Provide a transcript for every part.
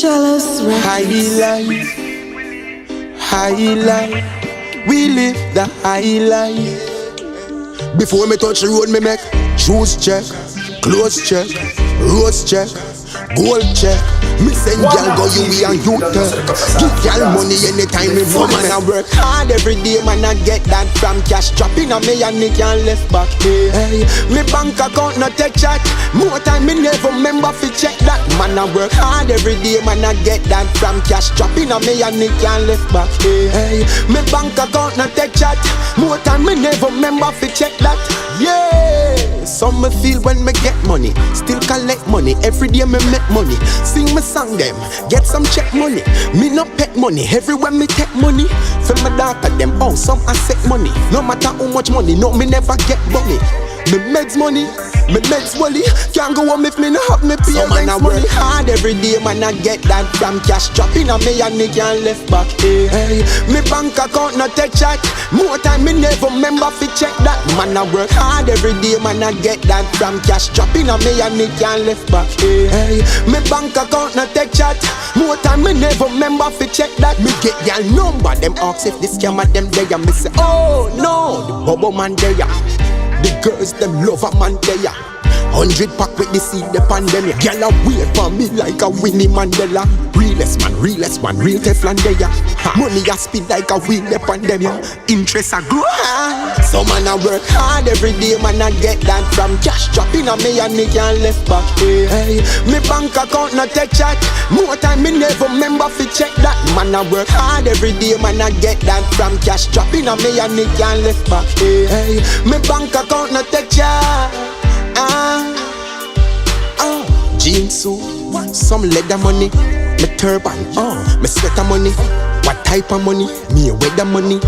Jealous High life, high life. We live the high life. Before me touch the road, me make shoes check, clothes check, rose check, gold check. Me send y'all go you and you tell. Give y'all money anytime me want. Man I work hard every day, man I get that from cash. Dropping on me and me can't left back. Hey, me bank account not take chat. More time me never remember fi check that. Man I work hard every day, man I get that from cash. Dropping on me and me can't left back. Hey, me bank account not take chat. More time me never remember fi check that. Yeah, some me feel when me get money. Still collect money, every day me make money. Sing me song them, get some check money. Me no pet money, everywhere me take money. For my daughter them, oh some asset money. No matter how much money, no me never get money. Me meds money, me meds money. Can't go home if me no have me pay rent money. I work hard every day, man I get that from cash. Dropping on me and me can't left back. Hey, me bank account not take chat. More time me never remember fi check that. Man I work hard every day, man I get that from cash. Dropping on me and me can't left back. Hey, me bank account not take chat. More time me never remember fi check that. Me get y'all number, them ask if this scammer them there. Me say oh no, the bubble man there. The girls them love a man there. 100 pack with the seed the pandemic. Girl a wait for me like a Winnie Mandela. Realest one, real Teflon there. Money a speed like a wheel the pandemic. Interest a grow high. So man a work hard every day, man I get that from cash. Dropping on me and me can't left back. Hey, me bank account not take chat. More time me never remember fi check that. Man I work hard every day, man I get that from cash. Dropping on me and me can't left back. Hey, me bank account not take chat. Jeans suit, some leather money, me turban, me sweater money. What type of money? Me a weather money.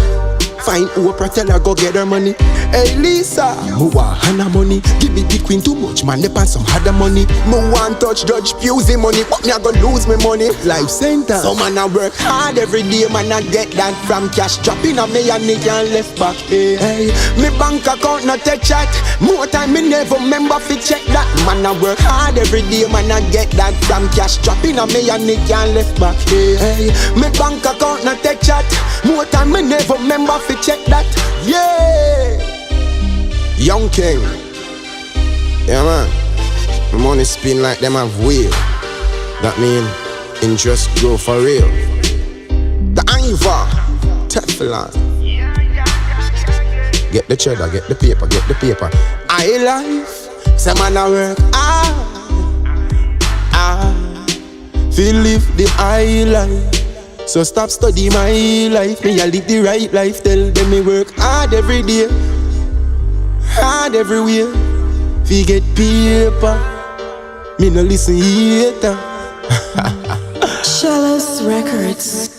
Find Oprah, tell her go get her money. Hey Lisa, me want Hannah money. Give me the queen too much, man, they pass some harder money. Me want touch Judge Pusey money, but me a go lose me money. Life center. So man I work hard every day, man I get that from cash. Dropping on me and me can't left back. Hey, me bank account not take chat. More time me never remember fi check that. Man I work hard every day, man I get that from cash. Dropping on me and me can't left back. Hey, me bank account not take chat. More time me never remember fi check that. Yeah, Young King. Yeah man, my money spin like them have wheel. That mean interest grow for real. The Iva, Teflon. Get the cheddar, get the paper, get the paper. I life, some man a work feel live the high life. So stop study my life, me I live the right life. Tell them me work hard every day, hard everywhere. Fi get paper, me no listen hater. Jealous Records.